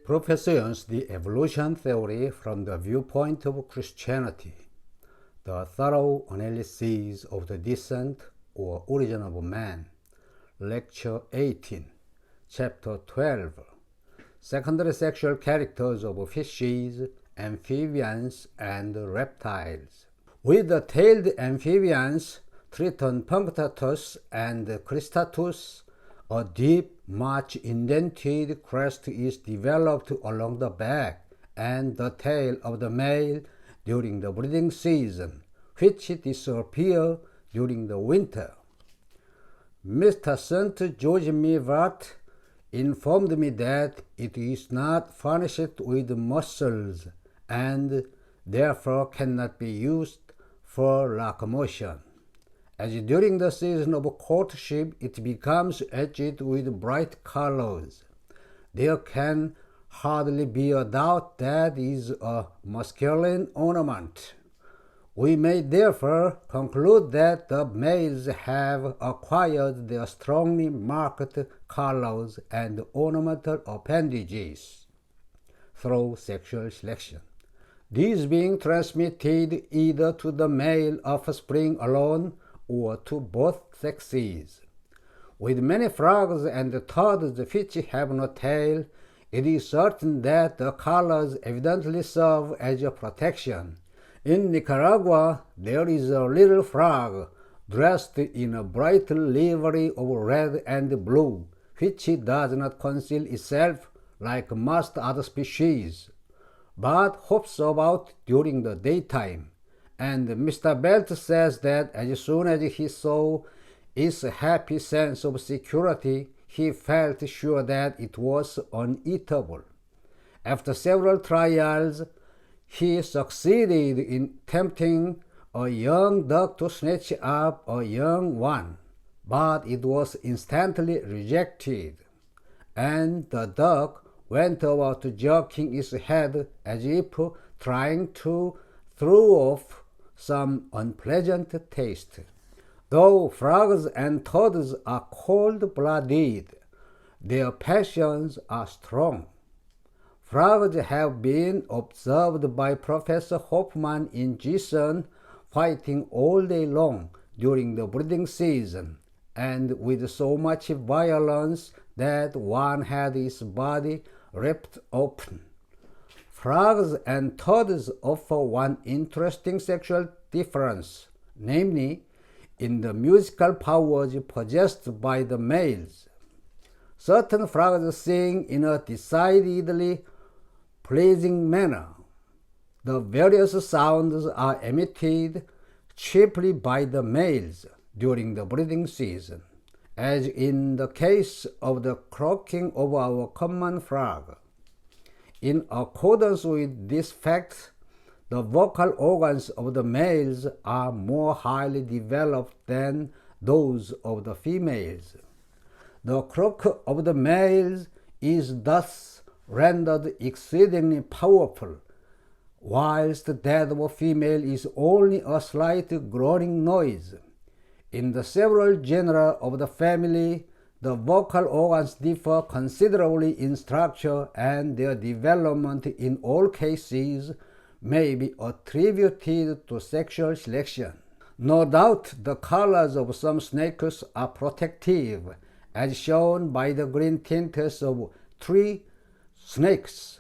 Professor the evolution theory from the viewpoint of Christianity, the thorough analysis of the descent or origin of man, Lecture 18, Chapter 12, Secondary sexual characters of fishes, amphibians, and reptiles. With the tailed amphibians, Triton punctatus and cristatus, a deep, much indented crest is developed along the back and the tail of the male during the breeding season, which disappears during the winter. Mr. St. George Mivart informed me that it is not furnished with muscles and therefore cannot be used for locomotion. As during the season of courtship it becomes edged with bright colors, there can hardly be a doubt that is a masculine ornament. We may therefore conclude that the males have acquired their strongly marked colors and ornamental appendages through sexual selection, these being transmitted either to the male offspring alone or to both sexes. With many frogs and toads which have no tail, it is certain that the colors evidently serve as a protection. In Nicaragua, there is a little frog dressed in a bright livery of red and blue, which does not conceal itself like most other species, but hops about during the daytime. And Mr. Belt says that as soon as he saw its happy sense of security, he felt sure that it was uneatable. After several trials, he succeeded in tempting a young duck to snatch up a young one, but it was instantly rejected, and the duck went about jerking its head as if trying to throw off some unpleasant taste. Though frogs and toads are cold-blooded, their passions are strong. Frogs have been observed by Professor Hoffman in Giessen fighting all day long during the breeding season, and with so much violence that one had his body ripped open. Frogs and toads offer one interesting sexual difference, namely, in the musical powers possessed by the males. Certain frogs sing in a decidedly pleasing manner. The various sounds are emitted chiefly by the males during the breeding season, as in the case of the croaking of our common frog. In accordance with this fact, the vocal organs of the males are more highly developed than those of the females. The croak of the males is thus rendered exceedingly powerful, whilst that of a female is only a slight groaning noise. In the several genera of the family, the vocal organs differ considerably in structure, and their development in all cases may be attributed to sexual selection. No doubt the colors of some snakes are protective, as shown by the green tints of tree snakes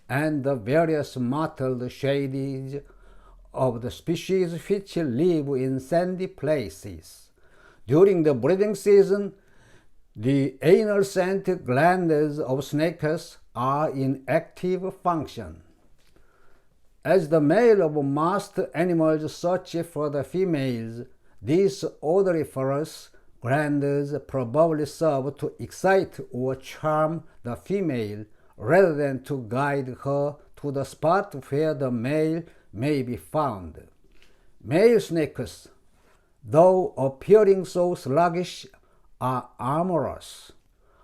and the various mottled shades of the species which live in sandy places. During the breeding season, the anal scent glands of snakes are in active function. As the male of most animals search for the females, these odoriferous glands probably serve to excite or charm the female rather than to guide her to the spot where the male may be found. Male snakes, though appearing so sluggish, are amorous,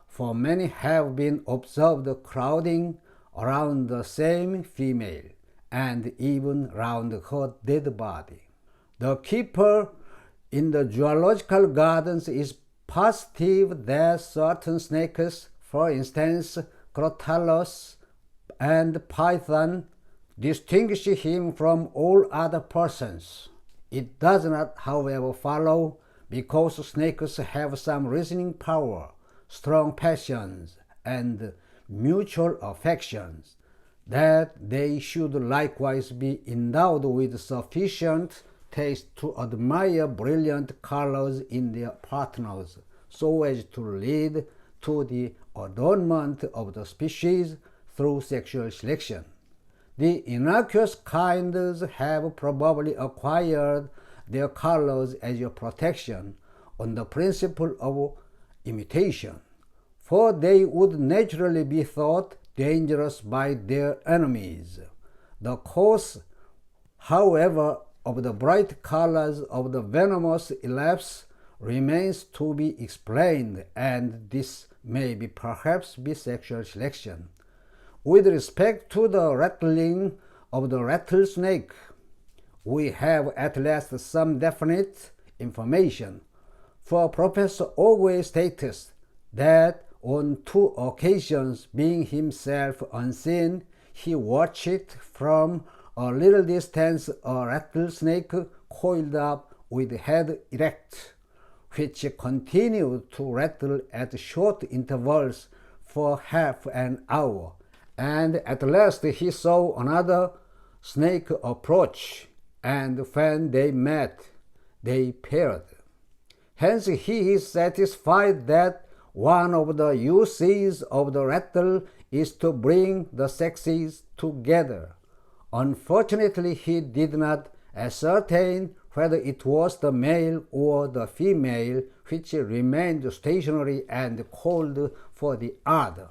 for many have been observed crowding around the same female, and even round her dead body. The keeper in the zoological gardens is positive that certain snakes, for instance Crotalus and python distinguish him from all other persons. It does not, however, follow, because snakes have some reasoning power, strong passions, and mutual affections, that they should likewise be endowed with sufficient taste to admire brilliant colors in their partners, so as to lead to the adornment of the species through sexual selection. The innocuous kinds have probably acquired their colors as a protection on the principle of imitation, for they would naturally be thought dangerous by their enemies. The cause, however, of the bright colors of the venomous elapse remains to be explained, and this may be perhaps be sexual selection. With respect to the rattling of the rattlesnake, we have at last some definite information, for Professor Ogway states that on 2 occasions, being himself unseen, he watched from a little distance a rattlesnake coiled up with head erect, which continued to rattle at short intervals for half an hour, and at last he saw another snake approach, and when they met, they paired. Hence he is satisfied that one of the uses of the rattle is to bring the sexes together. Unfortunately, he did not ascertain whether it was the male or the female which remained stationary and called for the other.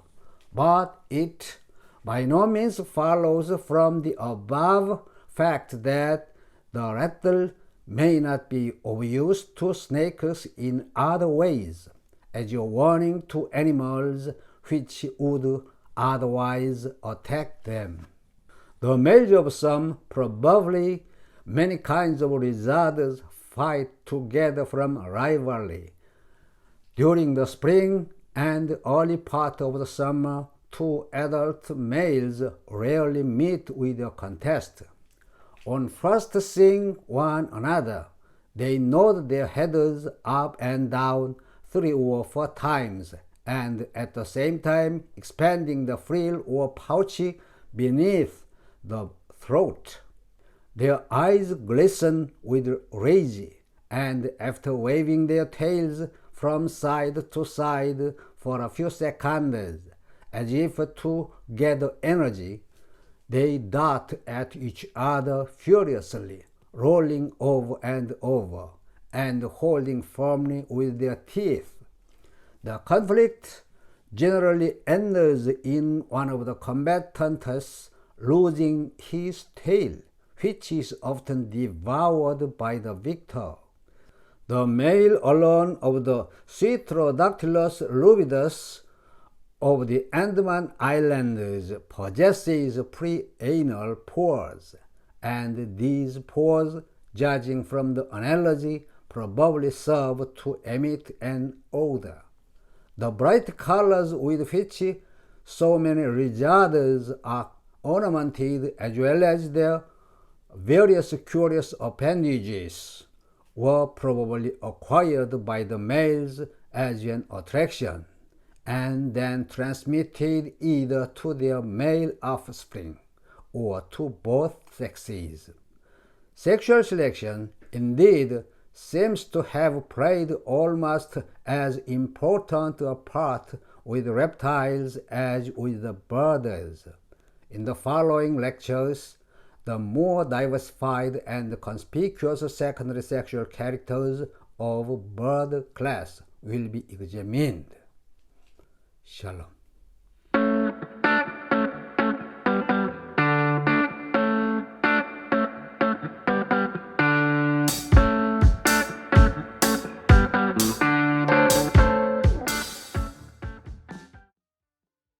But it by no means follows from the above fact that the rattle may not be of use to snakes in other ways, as a warning to animals which would otherwise attack them. The males of some, probably many kinds of lizards, fight together from rivalry. During the spring and early part of the summer, 2 adult males rarely meet with a contest. On first seeing one another, they nod their heads up and down 3 or 4 times, and at the same time expanding the frill or pouch beneath the throat. Their eyes glisten with rage, and after waving their tails from side to side for a few seconds, as if to gather energy, they dart at each other furiously, rolling over and over, and holding firmly with their teeth. The conflict generally ends in one of the combatants losing his tail, which is often devoured by the victor. The male alone of the Cetrodactylus rubidus of the Andaman Islands possesses pre-anal pores, and these pores, judging from the analogy, probably serve to emit an odor. The bright colors with which so many lizards are ornamented, as well as their various curious appendages, were probably acquired by the males as an attraction, and then transmitted either to their male offspring or to both sexes. Sexual selection, indeed, seems to have played almost as important a part with reptiles as with the birds. In the following lectures, the more diversified and conspicuous secondary sexual characters of bird class will be examined. Shalom.